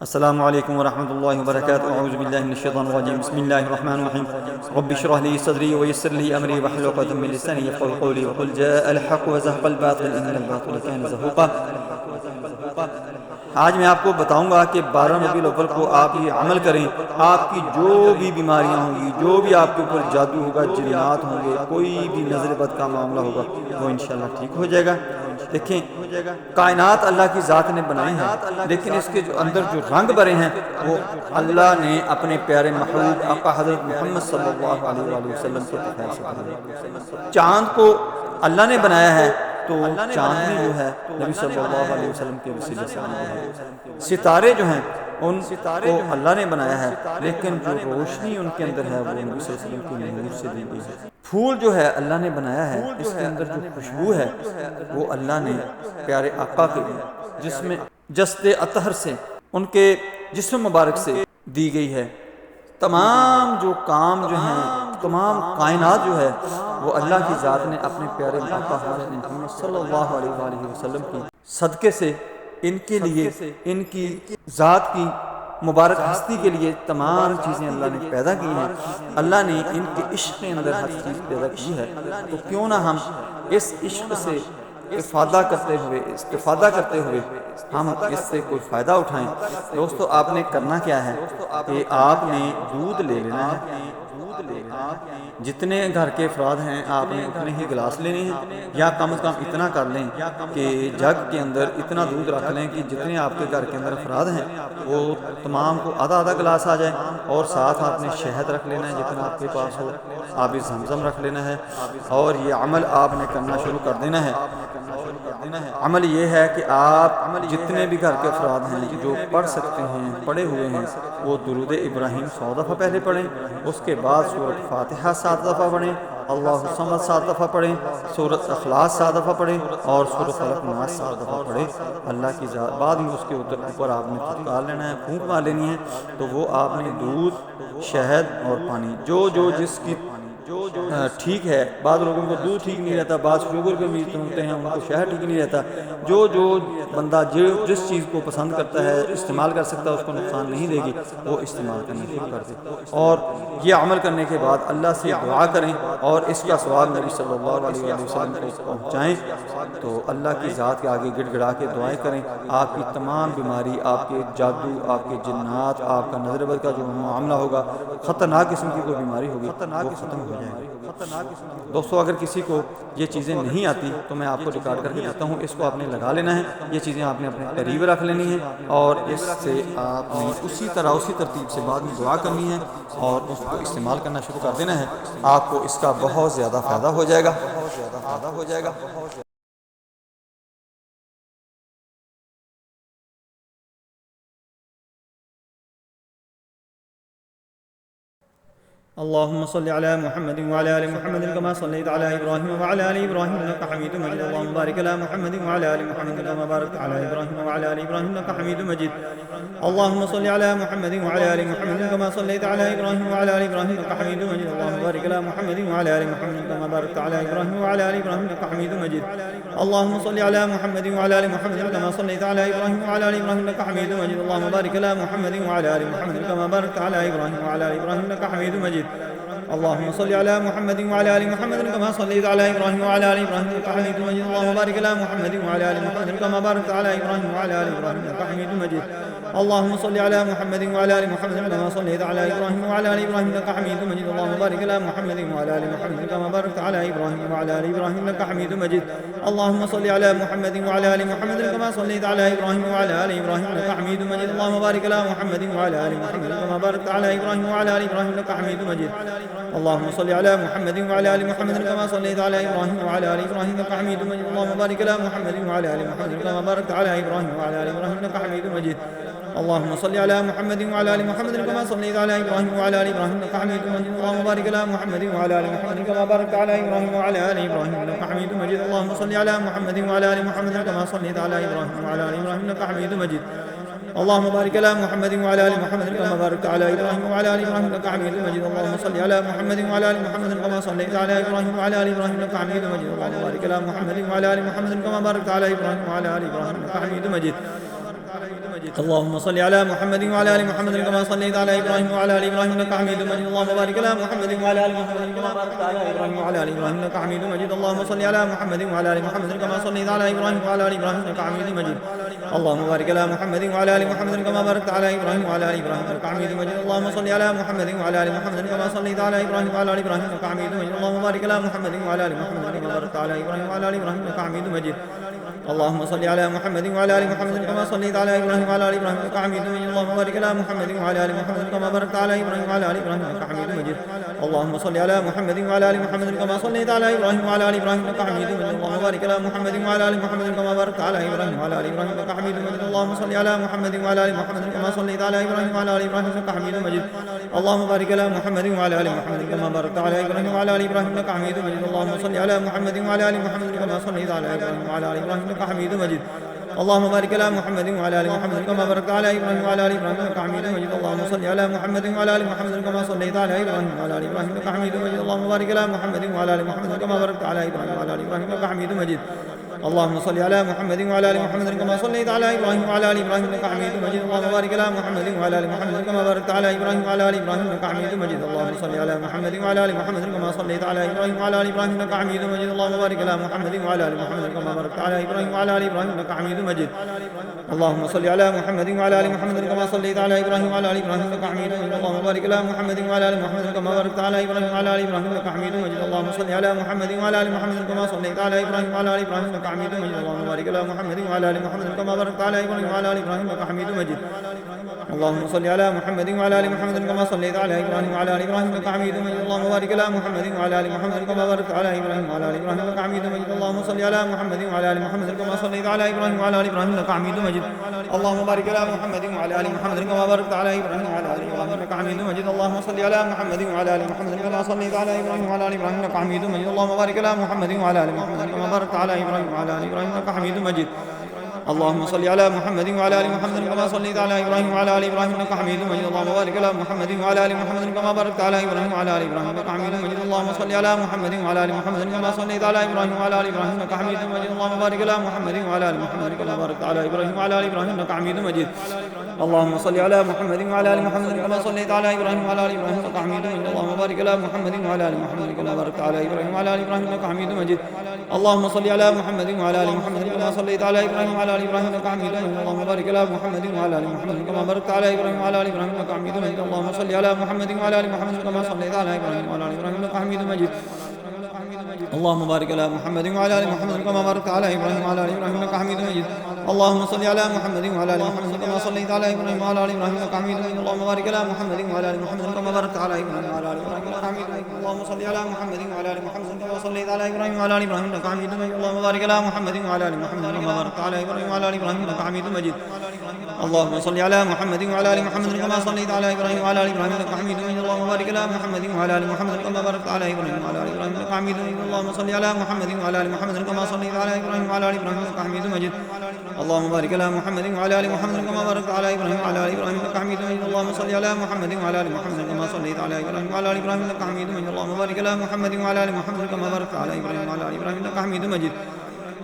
السلام علیکم ورحمۃ اللہ وبرکاتہ اعوذ باللہ من الشیطان الرجیم بسم اللہ الرحمن الرحیم رب اشرح لي صدری ويسر لي امری واحلل عقدۃ من لسانی يفقهوا قولی وقل جاء الحق وزهق الباطل ان الباطل كان زهوقا۔ آج میں آپ کو بتاؤں گا کہ 12 ربیع الاول کو آپ یہ عمل کریں، آپ کی جو بھی بیماریاں ہوں گی، جو بھی آپ کے اوپر جادو ہوگا، جنات ہوں گے، کوئی بھی نظر بد کا معاملہ ہوگا، وہ انشاءاللہ ٹھیک ہو جائے گا۔ دیکھیں، کائنات اللہ کی ذات نے بنائی ہیں، لیکن اس کے جو اندر جو رنگ بھرے ہیں وہ اللہ نے اپنے پیارے محبوب آقا حضرت محمد صلی اللہ علیہ وآلہ وسلم کے تخیل سے بنایا۔ چاند کو اللہ نے بنایا ہے تو چاندنی جو ہے نبی صلی اللہ علیہ وسلم کے وسیلے سے بنائی ہے۔ ستارے جو ہیں ان کو اللہ نے بنایا ہے، لیکن جو روشنی ان کے اندر ہے وہ نبی صلی اللہ علیہ وسلم کی نور سے دی گئی ہے۔ پھول جو ہے اللہ نے بنایا ہے، اس کے اندر جو خوشبو ہے وہ اللہ نے پیارے آقا کے جس میں جسد اطہر سے، ان کے جسم مبارک سے دی گئی ہے۔ تمام جو کام جو ہیں، تمام کائنات جو ہے وہ اللہ کی ذات نے اپنے پیارے آقا حضرت محمد صلی اللہ علیہ وآلہ وسلم کی صدقے سے ان کے لیے، ان کی ذات کی مبارک ہستی کے لیے تمام چیزیں اللہ نے پیدا کی ہیں۔ اللہ نے ان کے عشق کے اندر ہر چیز پیدا کی ہے، تو کیوں نہ ہم اس عشق سے استفادہ کرتے ہوئے ہم اس سے کوئی فائدہ اٹھائیں۔ دوستو، آپ نے کرنا کیا ہے کہ آپ نے دودھ لے لینا ہے، جتنے گھر کے افراد ہیں آپ نے اتنے ہی گلاس لینے ہیں، یا کم از کم اتنا کر لیں کہ جگ کے اندر اتنا دودھ رکھ لیں کہ جتنے آپ کے گھر کے اندر افراد ہیں وہ تمام کو آدھا آدھا گلاس آ جائے، اور ساتھ آپ نے شہد رکھ لینا ہے جتنا آپ کے پاس ہو، آب زمزم رکھ لینا ہے، اور یہ عمل آپ نے کرنا شروع کر دینا ہے۔ عمل یہ ہے کہ آپ جتنے بھی گھر کے افراد ہیں جو پڑھ سکتے ہیں، پڑھے ہوئے ہیں، وہ درود ابراہیم 100 دفعہ پہلے پڑھیں، اس کے بعد سورۃ فاتحہ 7 دفعہ پڑھیں، اللہ الصمد 7 دفعہ پڑھیں، سورۃ اخلاص 7 دفعہ پڑھیں، اور سورۃ فلق ناس 7 دفعہ پڑھیں۔ اللہ کی ذات بعد میں اس کے اوپر آپ نے پھٹکار لینا ہے، پھونک مار لینی ہے، تو وہ آپ نے دودھ، شہد اور پانی جو جس کی ٹھیک ہے، بعض لوگوں کو دودھ ٹھیک نہیں رہتا، بعض شوگر کے مریض ہوتے ہیں ان کو شہد ٹھیک نہیں رہتا، جو بندہ جس چیز کو پسند کرتا ہے، استعمال کر سکتا ہے، اس کو نقصان نہیں دے گی، وہ استعمال کرنا شروع کر دے۔ اور یہ عمل کرنے کے بعد اللہ سے دعا کریں اور اس کا ثواب نبی صلی اللہ علیہ وسلم کو پہنچائیں، تو اللہ کی ذات کے آگے گڑ گڑا کے دعائیں کریں، آپ کی تمام بیماری، آپ کے جادو، آپ کے جنات، آپ کا نظر بد کا جو معاملہ ہوگا، خطرناک قسم کی کوئی بیماری ہوگی، وہ ختم ہو جائے گی۔ دوستو، اگر کسی کو یہ چیزیں نہیں آتی تو میں آپ کو ریکارڈ کر کے دیتا ہوں، اس کو آپ نے لگا لینا ہے، یہ چیزیں آپ نے اپنے قریب رکھ لینی ہیں، اور اس سے آپ نے اسی ترتیب سے بعد میں دعا کرنی ہے اور اس کو استعمال کرنا شروع کر دینا ہے۔ آپ کو اس کا بہت زیادہ فائدہ ہو جائے گا۔ اللهم صل على محمد وعلى ال محمد كما صليت على ابراهيم وعلى ال ابراهيم انك حميد مجيد اللهم بارك على محمد وعلى ال محمد كما باركت على ابراهيم وعلى ال ابراهيم انك حميد مجيد اللهم صل على محمد وعلى ال محمد كما صليت على ابراهيم وعلى ال ابراهيم انك حميد مجيد اللهم بارك على محمد وعلى ال محمد كما باركت على ابراهيم وعلى ال ابراهيم انك حميد مجيد اللهم صل على محمد وعلى ال محمد كما صليت على ابراهيم وعلى ال ابراهيم انك حميد مجيد اللهم بارك على محمد وعلى ال محمد كما باركت على ابراهيم وعلى ال ابراهيم انك حميد مجيد اللهم صل على محمد وعلى ال محمد كما صليت على ابراهيم وعلى ال ابراهيم انك حميد مجيد اللهم بارك على محمد وعلى ال محمد كما باركت على ابراهيم وعلى ال ابراهيم انك حميد مجيد اللهم صل على محمد وعلى ال محمد كما صليت على ابراهيم وعلى ال ابراهيم انك حميد مجيد اللهم بارك على محمد وعلى ال محمد كما باركت على ابراهيم وعلى ال ابراهيم انك حميد مجيد اللهم صل على محمد وعلى ال محمد كما صليت على ابراهيم وعلى ال ابراهيم انك حميد مجيد اللهم بارك على محمد وعلى ال محمد كما باركت على ابراهيم وعلى ال ابراهيم انك حميد مجيد اللهم صل على محمد وعلى ال محمد كما صليت على ابراهيم وعلى ال ابراهيم انك حميد مجيد اللهم بارك على محمد وعلى ال محمد كما باركت على ابراهيم وعلى ال ابراهيم انك حميد مجيد اللهم صل على محمد وعلى ال محمد كما صليت على ابراهيم وعلى ال ابراهيم انك حميد مجيد اللهم بارك على محمد وعلى ال محمد كما باركت على ابراهيم وعلى ال ابراهيم انك حميد مجيد اللهم صل على محمد وعلى ال محمد كما صليت على ابراهيم وعلى ال ابراهيم انك حميد مجيد اللهم بارك على محمد وعلى ال محمد كما باركت على ابراهيم وعلى ال ابراهيم انك حميد مجيد اللهم صل على محمد وعلى ال محمد كما صليت على ابراهيم وعلى ال ابراهيم انك حميد مجيد اللهم بارك على محمد وعلى ال محمد كما باركت على ابراهيم وعلى ال ابراهيم انك حميد مجيد اللهم صل على محمد وعلى ال محمد كما صليت على ابراهيم وعلى ال ابراهيم انك حميد مجيد. اللهم بارك على محمد وعلى ال محمد كما باركت على ابراهيم وعلى ال ابراهيم انك حميد مجيد. اللهم صل على محمد وعلى ال محمد كما صليت على ابراهيم وعلى ال ابراهيم انك حميد مجيد. اللهم بارك على محمد وعلى ال محمد كما باركت على ابراهيم وعلى ال ابراهيم انك حميد مجيد. اللهم صل على محمد وعلى ال محمد كما صليت على ابراهيم وعلى ال ابراهيم انك حميد مجيد. اللهم بارك على محمد وعلى ال محمد كما باركت على ابراهيم وعلى ال ابراهيم انك حميد مجيد. اللهم صل على محمد وعلى ال محمد كما صليت على ابراهيم وعلى ال ابراهيم انك حميد مجيد. اللهم بارك على محمد وعلى ال محمد كما باركت على ابراهيم وعلى ال ابراهيم انك حميد مجيد. اللهم صل على محمد وعلى ال محمد كما صليت على ابراهيم وعلى ال ابراهيم انك حميد مجيد. اللهم بارك على محمد وعلى ال محمد كما باركت على ابراهيم وعلى ال ابراهيم انك حميد مجيد. اللهم صل على محمد وعلى ال محمد كما صليت على ابراهيم وعلى ال ابراهيم انك حميد مجيد. اللهم بارك على محمد وعلى ال محمد كما باركت على ابراهيم وعلى ال ابراهيم انك حميد مجيد. اللهم صل على محمد وعلى ال محمد كما صليت على ابراهيم وعلى ال ابراهيم انك حميد مجيد. اللهم بارك على محمد وعلى ال محمد كما باركت على ابراهيم وعلى ال ابراهيم انك حميد مجيد. اللهم صل على محمد وعلى ال محمد كما صليت على ابراهيم وعلى ال ابراهيم انك حميد مجيد. اللهم بارك على محمد وعلى ال محمد كما باركت على ابراهيم وعلى ال ابراهيم انك حميد مجيد. اللهم صل على محمد وعلى ال محمد كما صليت على ابراهيم وعلى ال ابراهيم انك حميد مجيد. اللهم بارك على محمد وعلى ال محمد كما باركت على ابراهيم وعلى ال ابراهيم انك حميد مجيد. اللهم صل على محمد وعلى ال محمد كما صليت على ابراهيم وعلى ال ابراهيم انك حميد مجيد. اللهم بارك على محمد وعلى ال محمد كما باركت على ابراهيم وعلى ال ابراهيم انك حميد مجيد. اللهم صل على محمد وعلى ال محمد كما صليت على ابراهيم وعلى ال ابراهيم انك حميد مجيد. اللهم بارك على محمد وعلى ال محمد كما باركت على ابراهيم وعلى ال ابراهيم انك حميد مجيد. اللهم صل على محمد وعلى ال محمد كما صليت على ابراهيم وعلى ال ابراهيم انك حميد مجيد. اللهم بارك على محمد وعلى ال محمد كما باركت على ابراهيم وعلى ال ابراهيم انك حميد مجيد. اللهم صل على محمد وعلى ال محمد كما صليت على ابراهيم وعلى ال ابراهيم انك حميد مجيد. اللهم بارك على محمد وعلى ال محمد كما باركت على ابراهيم وعلى ال ابراهيم انك حميد مجيد. اللهم صل على محمد وعلى ال محمد كما صليت على ابراهيم وعلى ال ابراهيم انك حميد مجيد. اللهم بارك على محمد وعلى ال محمد كما باركت على ابراهيم وعلى ال ابراهيم انك حميد مجيد. اللهم صل على محمد وعلى ال محمد كما صليت على ابراهيم وعلى ال ابراهيم انك حميد مجيد. اللهم بارك على محمد وعلى ال محمد كما باركت على ابراهيم وعلى ال ابراهيم انك حميد مجيد. اللهم صل على محمد وعلى ال محمد كما صليت على ابراهيم وعلى ال ابراهيم انك حميد مجيد. اللهم بارك على محمد وعلى ال محمد كما باركت على ابراهيم وعلى ال ابراهيم انك حميد مجيد. اللهم صل على محمد وعلى ال محمد كما صليت على ابراهيم وعلى ال ابراهيم انك حميد مجيد. اللهم بارك على محمد وعلى ال محمد كما باركت على ابراهيم وعلى ال ابراهيم انك حميد مجيد. اللهم صل على محمد وعلى ال محمد كما صليت على ابراهيم وعلى ال ابراهيم انك حميد مجيد. اللهم بارك على محمد وعلى ال محمد كما باركت على ابراهيم وعلى ال ابراهيم انك حميد مجيد. اللهم صل على محمد وعلى ال محمد كما صليت على ابراهيم وعلى ال ابراهيم انك حميد مجيد. اللهم بارك على محمد وعلى ال محمد كما باركت على ابراهيم وعلى ال ابراهيم انك حميد مجيد. اللهم صل على محمد وعلى ال محمد كما صليت على ابراهيم وعلى ال ابراهيم انك حميد مجيد. اللهم بارك على محمد وعلى ال محمد كما باركت على ابراهيم وعلى ال ابراهيم انك حميد مجيد. اللهم صل على محمد وعلى ال محمد كما صليت على ابراهيم وعلى ال ابراهيم انك حميد مجيد. اللهم بارك على محمد وعلى ال محمد كما باركت على ابراهيم وعلى ال ابراهيم انك حميد مجيد. اللهم صل على محمد وعلى ال محمد كما صليت على ابراهيم وعلى ال ابراهيم انك حميد مجيد. اللهم بارك على محمد وعلى ال محمد كما باركت على ابراهيم وعلى ال ابراهيم انك حميد مجيد. اللهم صل على محمد وعلى ال محمد كما صليت على ابراهيم وعلى ال ابراهيم انك حميد مجيد. اللهم بارك على محمد وعلى ال محمد كما باركت على ابراهيم وعلى ال ابراهيم انك حميد مجيد. اللهم صل على محمد وعلى ال محمد كما صليت على ابراهيم وعلى ال ابراهيم انك حميد مجيد. اللهم بارك على محمد وعلى ال محمد كما باركت على ابراهيم وعلى ال ابراهيم انك حميد مجيد. اللهم صل على محمد وعلى ال محمد كما صليت على ابراهيم وعلى ال ابراهيم انك حميد مجيد. اللهم بارك على محمد وعلى ال محمد كما باركت على ابراهيم وعلى ال ابراهيم انك حميد مجيد.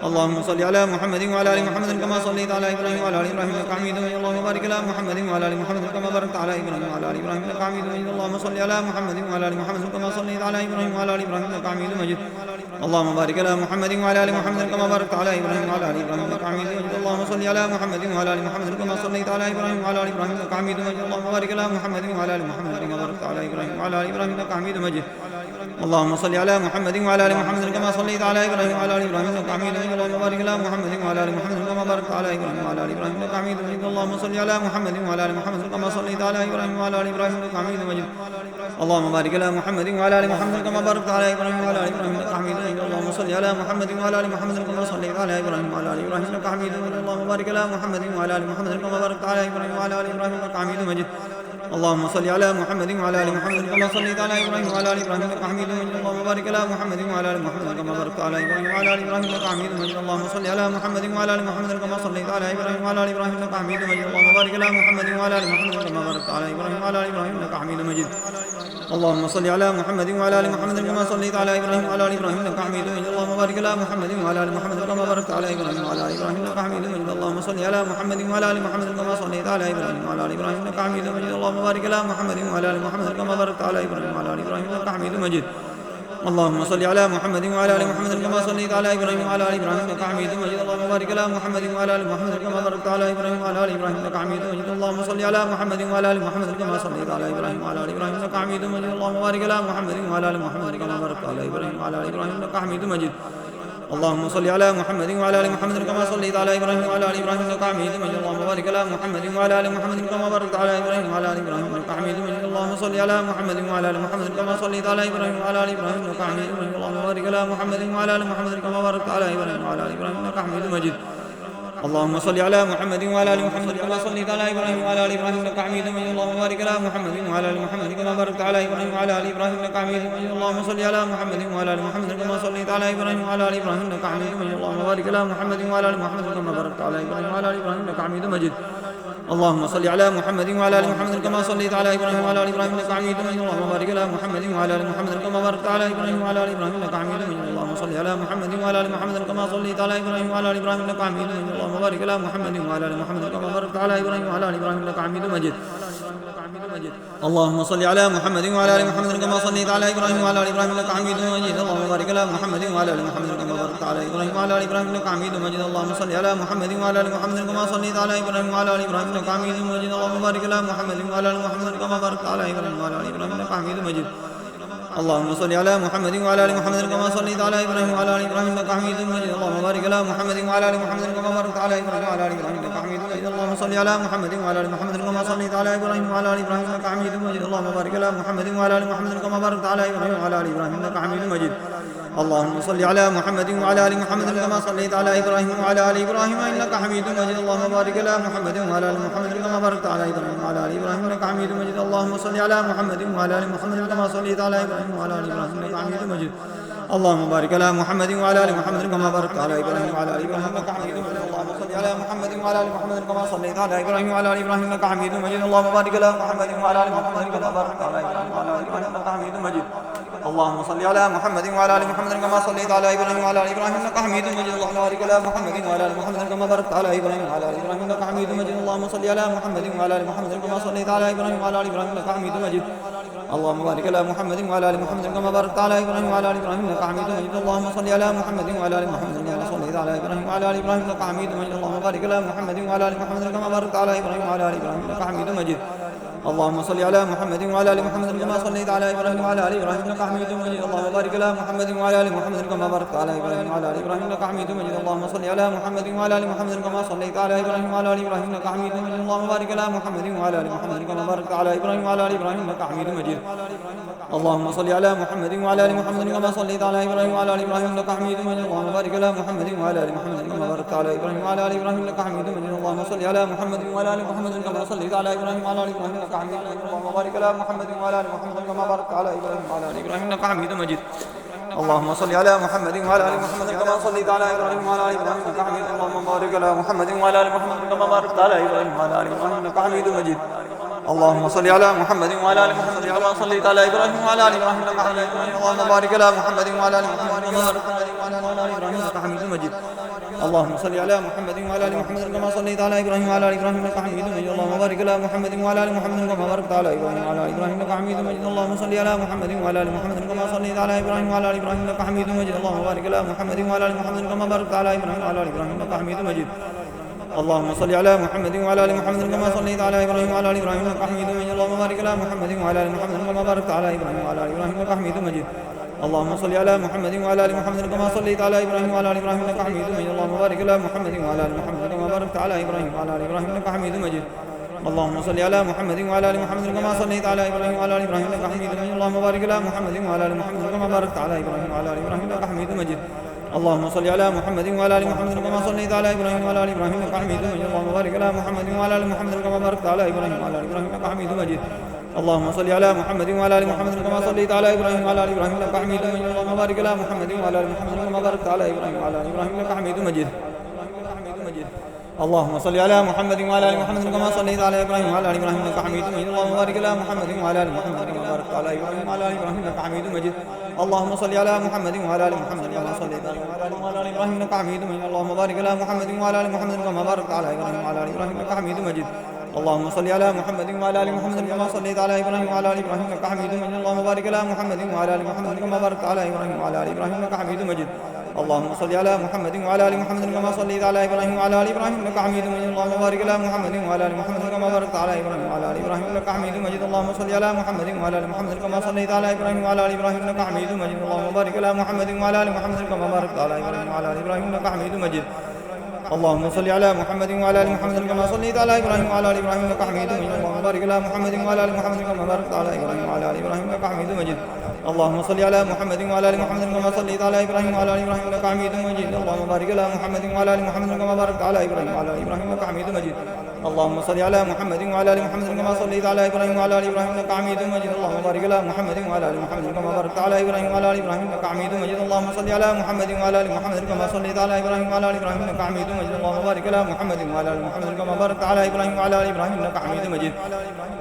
اللهم صل على محمد وعلى ال محمد كما صليت على ابراهيم وعلى ال ابراهيم انك حميد مجيد. اللهم بارك على محمد وعلى ال محمد كما باركت على ابراهيم وعلى ال ابراهيم انك حميد مجيد. اللهم صل على محمد وعلى ال محمد كما صليت على ابراهيم وعلى ال ابراهيم انك حميد مجيد. اللهم بارك على محمد وعلى ال محمد كما باركت على ابراهيم وعلى ال ابراهيم انك حميد مجيد. اللهم صل على محمد وعلى ال محمد كما صليت على ابراهيم وعلى ال ابراهيم انك حميد مجيد. اللهم بارك على محمد وعلى ال محمد كما باركت على ابراهيم وعلى ال ابراهيم انك حميد مجيد. اللهم صل على محمد وعلى ال محمد كما صليت على ابراهيم وعلى ال ابراهيم انك حميد مجيد. اللهم بارك على محمد وعلى ال محمد كما باركت على ابراهيم وعلى ال ابراهيم انك حميد مجيد. اللهم صل على محمد وعلى ال محمد كما صليت على ابراهيم وعلى ال ابراهيم انك حميد مجيد. اللهم بارك على محمد وعلى ال محمد كما باركت على ابراهيم وعلى ال ابراهيم انك حميد مجيد. اللهم صل على محمد وعلى ال محمد كما صليت على ابراهيم وعلى ال ابراهيم انك حميد مجيد. اللهم بارك على محمد وعلى ال محمد كما باركت على ابراهيم وعلى ال ابراهيم انك حميد مجيد. اللهم صل على محمد وعلى ال محمد كما صليت على ابراهيم وعلى ال ابراهيم انك حميد مجيد. اللهم بارك على محمد وعلى ال محمد كما باركت على ابراهيم وعلى ال ابراهيم انك حميد مجيد. اللهم صل على محمد وعلى ال محمد كما صليت على ابراهيم وعلى ال ابراهيم انك حميد مجيد. اللهم بارك على محمد وعلى ال محمد كما باركت على ابراهيم وعلى ال ابراهيم انك حميد مجيد. اللهم صل على محمد وعلى ال محمد كما صليت على ابراهيم وعلى ال ابراهيم انك حميد مجيد. اللهم بارك على محمد وعلى ال محمد كما باركت على ابراهيم وعلى ال ابراهيم انك حميد مجيد. اللهم صل على محمد وعلى ال محمد كما صليت على ابراهيم وعلى ال ابراهيم انك حميد مجيد. اللهم بارك على محمد وعلى ال محمد كما باركت على ابراهيم وعلى ال ابراهيم انك حميد مجيد. اللهم صل على محمد وعلى ال محمد كما صليت على ابراهيم وعلى ال ابراهيم انك حميد مجيد. اللهم بارك على محمد وعلى ال محمد كما باركت على ابراهيم وعلى ال ابراهيم انك حميد مجيد. اللهم صل على محمد وعلى ال محمد كما صليت على ابراهيم وعلى ال ابراهيم انك حميد مجيد. اللهم بارك على محمد وعلى ال محمد كما باركت على ابراهيم وعلى ال ابراهيم انك حميد مجيد. اللهم صل على محمد وعلى ال محمد كما صليت على ابراهيم وعلى ال ابراهيم انك حميد مجيد. اللهم بارك على محمد وعلى ال محمد كما باركت على ابراهيم وعلى ال ابراهيم انك حميد مجيد. اللهم صل على محمد وعلى ال محمد كما صليت على ابراهيم وعلى ال ابراهيم انك حميد مجيد. اللهم بارك على محمد وعلى ال محمد كما باركت على ابراهيم وعلى ال ابراهيم انك حميد مجيد. اللهم صل على محمد وعلى ال محمد كما صليت على ابراهيم وعلى ال ابراهيم انك حميد مجيد. اللهم بارك على محمد وعلى ال محمد كما باركت على ابراهيم وعلى ال ابراهيم انك حميد مجيد. اللهم صل على محمد وعلى ال محمد كما صليت على ابراهيم وعلى ال ابراهيم انك حميد مجيد. اللهم بارك على محمد وعلى ال محمد كما باركت على ابراهيم وعلى ال ابراهيم انك حميد مجيد. اللهم صل على محمد وعلى ال محمد كما صليت على ابراهيم وعلى ال ابراهيم انك حميد مجيد. اللهم بارك على محمد وعلى ال محمد كما باركت على ابراهيم وعلى ال ابراهيم انك حميد مجيد. اللهم صل على محمد وعلى ال محمد كما صليت على ابراهيم وعلى ال ابراهيم انك حميد مجيد. اللهم بارك على محمد وعلى ال محمد كما باركت على ابراهيم وعلى ال ابراهيم انك حميد مجيد. اللهم صل على محمد وعلى ال محمد كما صليت على ابراهيم وعلى ال ابراهيم انك حميد مجيد. اللهم بارك على محمد وعلى ال محمد كما باركت على ابراهيم وعلى ال ابراهيم انك حميد مجيد. اللهم صل على محمد وعلى ال محمد كما صليت على ابراهيم وعلى ال ابراهيم انك حميد مجيد. اللهم بارك على محمد وعلى ال محمد كما باركت على ابراهيم وعلى ال ابراهيم انك حميد مجيد. اللهم صل على محمد وعلى ال محمد كما صليت على ابراهيم وعلى ال ابراهيم انك حميد مجيد. اللهم بارك على محمد وعلى ال محمد كما باركت على ابراهيم وعلى ال ابراهيم انك حميد مجيد. اللهم صل على محمد وعلى ال محمد كما صليت على ابراهيم وعلى ال ابراهيم انك حميد مجيد. اللهم بارك على محمد وعلى ال محمد كما باركت على ابراهيم وعلى ال ابراهيم انك حميد مجيد. اللهم صل على محمد وعلى ال محمد كما صليت على ابراهيم وعلى ال ابراهيم انك حميد مجيد. اللهم بارك على محمد وعلى ال محمد كما باركت على ابراهيم وعلى ال ابراهيم انك حميد مجيد. اللهم صل على محمد وعلى ال محمد كما صليت على ابراهيم وعلى ال ابراهيم انك حميد مجيد. اللهم بارك على محمد وعلى ال محمد كما باركت على ابراهيم وعلى ال ابراهيم انك حميد مجيد. اللهم صل على محمد وعلى ال محمد كما صليت على ابراهيم وعلى ال ابراهيم انك حميد مجيد. اللهم بارك على محمد وعلى ال محمد كما باركت على ابراهيم وعلى ال ابراهيم انك حميد مجيد. اللهم صل على محمد وعلى ال محمد كما صليت على ابراهيم وعلى ال ابراهيم انك حميد مجيد. اللهم بارك على محمد وعلى ال محمد كما باركت على ابراهيم وعلى ال ابراهيم انك حميد مجيد. اللهم صل على محمد وعلى ال محمد كما صليت على ابراهيم وعلى ال ابراهيم انك حميد مجيد. اللهم بارك على محمد وعلى ال محمد كما باركت على ابراهيم وعلى ال ابراهيم انك حميد مجيد. اللهم صل على محمد وعلى ال محمد كما صليت على ابراهيم وعلى ال ابراهيم انك حميد مجيد. اللهم بارك على محمد وعلى ال محمد كما باركت على ابراهيم وعلى ال ابراهيم انك حميد مجيد. اللهم صل على محمد وعلى ال محمد كما صليت على ابراهيم وعلى ال ابراهيم انك حميد مجيد. اللهم بارك على محمد وعلى ال محمد كما باركت على ابراهيم وعلى ال ابراهيم انك حميد مجيد. اللهم صل على محمد وعلى ال محمد كما صليت على ابراهيم وعلى ال ابراهيم انك حميد مجيد. اللهم بارك على محمد وعلى ال محمد كما باركت على ابراهيم وعلى ال ابراهيم انك حميد مجيد. اللهم صل على محمد وعلى ال محمد كما صليت على ابراهيم وعلى ال ابراهيم انك حميد مجيد. اللهم بارك على محمد وعلى ال محمد كما باركت على ابراهيم وعلى ال ابراهيم انك حميد مجيد. اللهم صل على محمد وعلى ال محمد كما صليت على ابراهيم وعلى ال ابراهيم انك حميد مجيد. اللهم بارك على محمد وعلى ال محمد كما باركت على ابراهيم وعلى ال ابراهيم انك حميد مجيد. اللهم صل على محمد وعلى ال محمد كما صليت على ابراهيم وعلى ال ابراهيم انك حميد. اللهم بارك على محمد وعلى ال محمد كما باركت على ابراهيم وعلى ال ابراهيم انك حميد مجيد. اللهم صل على محمد وعلى ال محمد كما صليت على ابراهيم وعلى ال ابراهيم انك حميد مجيد. اللهم بارك على محمد وعلى ال محمد كما باركت على ابراهيم وعلى ال ابراهيم انك حميد مجيد. اللهم صل على محمد وعلى ال محمد كما صليت على ابراهيم وعلى ال ابراهيم انك حميد مجيد. اللهم بارك على محمد وعلى ال محمد كما باركت على ابراهيم وعلى ال ابراهيم انك حميد مجيد. اللهم صل على محمد وعلى ال محمد كما صليت على ابراهيم وعلى ال ابراهيم انك حميد مجيد. اللهم بارك على محمد وعلى ال محمد كما باركت على ابراهيم وعلى ال ابراهيم انك حميد مجيد. اللهم صل على محمد وعلى ال محمد كما صليت على ابراهيم وعلى ال ابراهيم انك حميد مجيد. اللهم بارك على محمد وعلى ال محمد كما باركت على ابراهيم وعلى ال ابراهيم انك حميد مجيد. اللهم صل على محمد وعلى ال محمد كما صليت على ابراهيم وعلى ال ابراهيم انك حميد مجيد. اللهم بارك على محمد وعلى ال محمد كما باركت على ابراهيم وعلى ال ابراهيم انك حميد مجيد. اللهم صل على محمد وعلى ال محمد كما صليت على ابراهيم وعلى ال ابراهيم انك حميد مجيد. اللهم بارك على محمد وعلى ال محمد كما باركت على ابراهيم وعلى ال ابراهيم انك حميد مجيد. اللهم صل على محمد وعلى ال محمد كما صليت على ابراهيم وعلى ال ابراهيم انك حميد مجيد. اللهم بارك على محمد وعلى ال محمد كما باركت على ابراهيم وعلى ال ابراهيم انك حميد مجيد. اللهم صل على محمد وعلى ال محمد كما صليت على ابراهيم وعلى ال ابراهيم انك حميد مجيد. اللهم بارك على محمد وعلى ال محمد كما باركت على ابراهيم وعلى ال ابراهيم انك حميد مجيد. اللهم صل على محمد وعلى ال محمد كما صليت على ابراهيم وعلى ال ابراهيم انك حميد مجيد. اللهم بارك على محمد وعلى ال محمد كما باركت على ابراهيم وعلى ال ابراهيم انك حميد مجيد. اللهم صل على محمد وعلى ال محمد كما صليت على ابراهيم وعلى ال ابراهيم انك حميد مجيد. اللهم بارك على محمد وعلى ال محمد كما باركت على ابراهيم وعلى ال ابراهيم انك حميد مجيد. اللهم صل على محمد وعلى ال محمد كما صليت على ابراهيم وعلى ال ابراهيم انك حميد مجيد. اللهم بارك على محمد وعلى ال محمد كما باركت على ابراهيم وعلى ال ابراهيم انك حميد مجيد. اللهم صل على محمد وعلى ال محمد كما صليت على ابراهيم وعلى ال ابراهيم انك حميد مجيد. اللهم بارك على محمد وعلى ال محمد كما باركت على ابراهيم وعلى ال ابراهيم انك حميد مجيد. اللهم صل على محمد وعلى ال محمد كما صليت على ابراهيم وعلى ال ابراهيم انك حميد مجيد. اللهم بارك على محمد وعلى ال محمد كما باركت على ابراهيم وعلى ال ابراهيم انك حميد مجيد. اللهم صل على محمد وعلى ال محمد كما صليت على ابراهيم وعلى ال ابراهيم انك حميد مجيد. اللهم بارك على محمد وعلى ال محمد كما باركت على ابراهيم وعلى ال ابراهيم انك حميد مجيد. اللهم صل على محمد وعلى ال محمد كما صليت على ابراهيم وعلى ال ابراهيم انك حميد مجيد. اللهم بارك على محمد وعلى ال محمد كما باركت على ابراهيم وعلى ال ابراهيم انك حميد مجيد. اللهم صل على محمد وعلى ال محمد كما صليت على ابراهيم وعلى ال ابراهيم انك حميد مجيد. اللهم بارك على محمد وعلى ال محمد كما باركت على ابراهيم وعلى ال ابراهيم انك حميد مجيد. اللهم صل على محمد وعلى ال محمد كما صليت على ابراهيم وعلى ال ابراهيم انك حميد مجيد. اللهم بارك على محمد وعلى ال محمد كما باركت على ابراهيم وعلى ال ابراهيم انك حميد مجيد.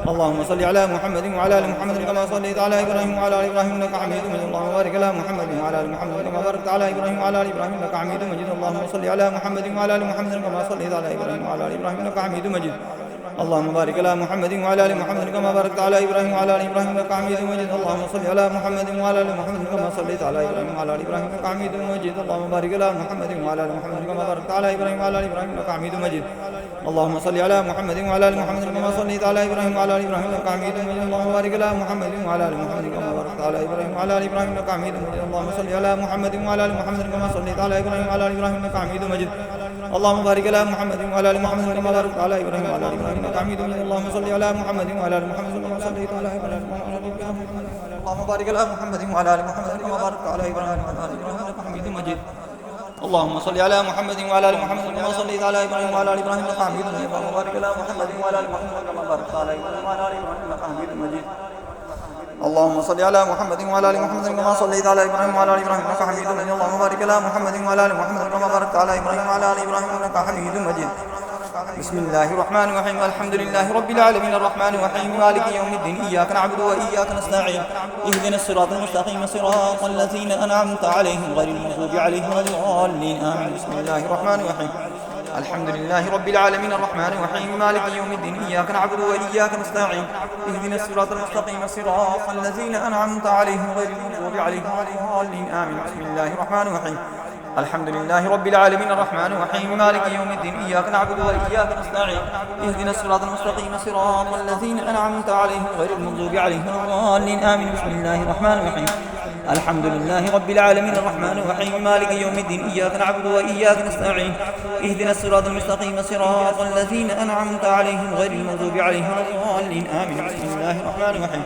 اللهم صل على محمد وعلى ال محمد كما صليت على ابراهيم وعلى ال ابراهيم انك حميد مجيد. اللهم بارك على محمد وعلى ال محمد كما باركت على ابراهيم وعلى ال ابراهيم انك حميد مجيد. اللهم صل على محمد وعلى ال محمد كما صليت على ابراهيم وعلى ال ابراهيم انك حميد مجيد. اللهم بارك على محمد وعلى ال محمد كما باركت على ابراهيم وعلى ال ابراهيم انك حميد مجيد. اللهم صل على محمد وعلى ال محمد كما صليت على ابراهيم وعلى ال ابراهيم انك حميد مجيد. اللهم بارك على محمد وعلى ال محمد كما باركت على ابراهيم وعلى ال ابراهيم انك حميد مجيد. اللهم صل على محمد وعلى ال محمد كما صليت على ابراهيم وعلى ال ابراهيم انك حميد مجيد. اللهم بارك على محمد وعلى ال محمد كما باركت على ابراهيم وعلى ال ابراهيم انك حميد مجيد. اللهم صل على محمد وعلى ال محمد كما صليت على ابراهيم وعلى ال ابراهيم انك حميد مجيد. اللهم بارك على محمد وعلى ال محمد كما باركت على ابراهيم وعلى ال ابراهيم انك حميد مجيد. اللهم صل على محمد وعلى ال محمد كما صليت على ابراهيم وعلى ال ابراهيم. اللهم بارك على محمد وعلى ال محمد كما باركت على ابراهيم وعلى ال ابراهيم انك حميد مجيد. اللهم صل على محمد وعلى ال محمد كما صليت على ابراهيم وعلى ال ابراهيم انك حميد مجيد. اللهم بارك على محمد وعلى ال محمد كما باركت على ابراهيم وعلى ال ابراهيم انك حميد مجيد. اللهم صل على محمد وعلى ال محمد كما صليت على ابراهيم وعلى ال ابراهيم انك حميد مجيد. اللهم بارك على محمد وعلى ال محمد كما باركت على ابراهيم وعلى ال ابراهيم انك حميد مجيد. بسم الله الرحمن الرحيم. الحمد لله رب العالمين الرحمن الرحيم مالك يوم الدين إياك نعبد وإياك نستعين اهدنا الصراط المستقيم صراط الذين أنعمت عليهم غير المغضوب عليهم ولا الضالين آمين. بسم الله الرحمن الرحيم. الحمد لله رب العالمين الرحمن الرحيم مالك يوم الدين إياك نعبد وإياك نستعين اهدنا الصراط المستقيم صراط الذين أنعمت عليهم غير المغضوب عليهم ولا الضالين آمين. بسم الله الرحمن الرحيم. الحمد لله رب العالمين الرحمن الرحيم مالك يوم الدين إياك نعبد وإياك نستعين اهدنا الصراط المستقيم صراط الذين أنعمت عليهم غير المغضوب عليهم ولا الضالين آمين. بسم الله الرحمن الرحيم. الحمد لله رب العالمين الرحمن الرحيم مالك يوم الدين إياك نعبد وإياك نستعين اهدنا الصراط المستقيم صراط الذين أنعمت عليهم غير المغضوب عليهم ولا الضالين آمين. بسم الله الرحمن الرحيم.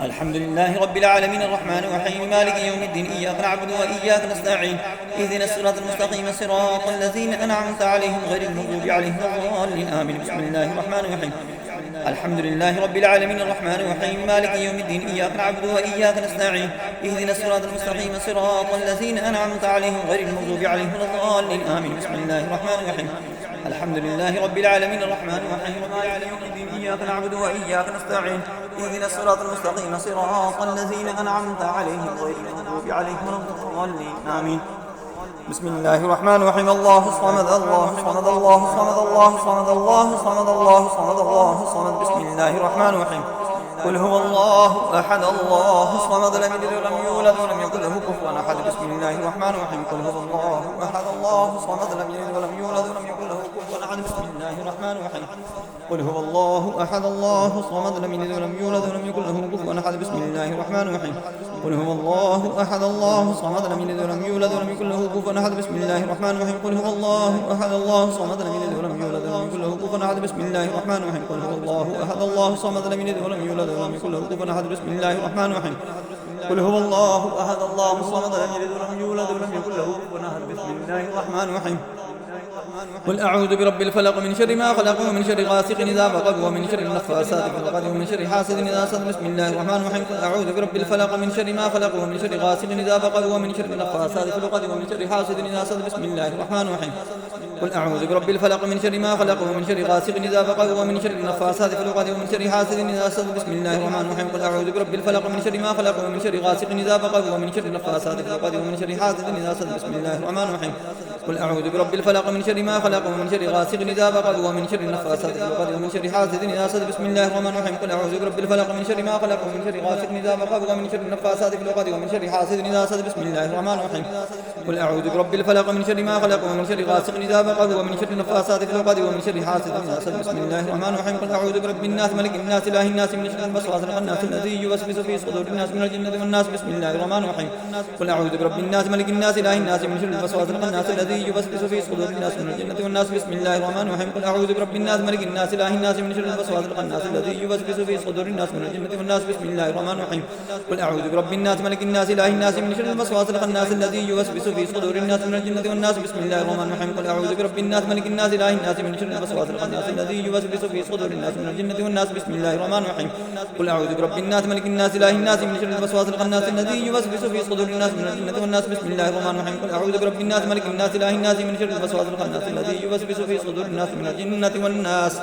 الحمد لله رب العالمين الرحمن الرحيم مالك يوم الدين إياك نعبد وإياك نستعين اهدنا الصراط المستقيم صراط الذين أنعمت عليهم غير المغضوب عليهم ولا الضالين آمين. بسم الله الرحمن الرحيم. الحمد لله رب العالمين الرحمن الرحيم مالك يوم الدين إياك نعبد وإياك نستعين اهدنا الصراط المستقيم صراط الذين أنعمت عليهم غير المغضوب عليهم ولا الضالين آمين. بسم الله الرحمن الرحيم. الحمد لله رب العالمين الرحمن الرحيم مالك يوم الدين إياك نعبد وإياك نستعين اهدنا الصراط المستقيم صراط الذين أنعمت عليهم غير المغضوب عليهم ولا الضالين آمين. بسم الله الرحمن الرحيم. الله الصمد الله الصمد الله الصمد الله الصمد الله الصمد الله الصمد الله الصمد. بسم الله الرحمن الرحيم. قل هو الله أحد الله الصمد لم يلد ولم يولد ولم يكن له كفوا أحد. بسم الله الرحمن الرحيم. قل هو الله أحد الله الصمد لم يلد ولم يولد ولم يكن له كفوا أحد. بسم الله الرحمن الرحيم. قل هو الله أحد الله الصمد لم يلد ولم يولد ولم يكن له كفوا أحد. بسم الله الرحمن الرحيم. قل هو الله أحد الله الصمد لم يلد ولم يولد ولم يكن له كفوا أحد. بسم الله الرحمن الرحيم. قل هو الله أحد الله الصمد لم يلد ولم يولد ولم يكن له كفوا أحد. بسم الله الرحمن الرحيم. قل هو الله أحد الله الصمد لم يلد ولم يولد ولم يكن له كفوا أحد. بسم الله الرحمن الرحيم. قل هو الله أحد الله الصمد لم يلد ولم يولد ولم يكن له كفوا أحد. بسم الله الرحمن الرحيم. قل أعوذ برب الفلق من شر ما خلق ومن شر غاسق إذا وقب ومن شر النفاثات في العقد ومن شر حاسد إذا حسد. بسم الله الرحمن الرحيم. قل أعوذ برب الفلق من شر ما خلق ومن شر غاسق إذا وقب ومن شر النفاثات في العقد ومن شر حاسد إذا حسد. بسم الله الرحمن الرحيم. قل أعوذ برب الفلق من شر ما خلق ومن شر غاسق إذا وقب ومن شر النفاثات في العقد ومن شر حاسد إذا حسد. بسم الله الرحمن الرحيم. قل أعوذ برب الفلق من شر ما خلق ومن شر غاسق إذا وقب ومن شر النفاثات في العقد ومن شر حاسد إذا حسد. بسم الله الرحمن الرحيم. قل أعوذ برب الفلق من شر ما خلق ومن شر غاسق إذا وقب ومن شر النفاثات في العقد ومن شر حاسد إذا حسد. بسم الله الرحمن الرحيم. قل أعوذ برب الفلق من شر ما خلق ومن شر غاسق إذا وقب ومن شر النفاثات في العقد ومن شر حاسد إذا حسد. بسم الله الرحمن الرحيم. قل أعوذ برب الفلق من شر ما خلق ومن شر غاسق إذا وقب ومن شر النفاثات في العقد ومن شر حاسد إذا حسد. بسم الله الرحمن الرحيم. قل أعوذ برب الناس ملك الناس إله الناس من شر الوسواس الخناس الذي يوسوس في صدور الناس من الجنة والناس. بسم الله الرحمن الرحيم. قل أعوذ برب الناس ملك الناس إله الناس من شر الوسواس الخناس الذي يوسوس في صدور الناس من الجنة والناس. بسم الله الرحمن الرحيم. قل أعوذ برب الناس ملك الناس إله الناس من شر الوسواس الخناس الذي يوسوس في صدور الناس من الجنة والناس. بسم الله الرحمن الرحيم. قل أعوذ برب الناس ملك الناس إله الناس من شر الوسواس الخناس الذي يوسوس في صدور الناس من الجنة والناس. بسم الله الرحمن الرحيم. قل أعوذ برب الناس ملك الناس إله الناس من شر الوسواس الخناس الذي يوسوس في صدور الناس من الجنة والناس. بسم الله الرحمن الرحيم. قل أعوذ برب الناس ملك الناس إله الناس من شر الوسواس الخناس الذي يوسوس في صدور الناس من الجنة والناس. بسم الله الرحمن الرحيم. قل أعوذ برب الناس ملك الناس إله الناس من شر الوسواس الخناس الذي يوسوس في صدور الناس من الجنة والناس.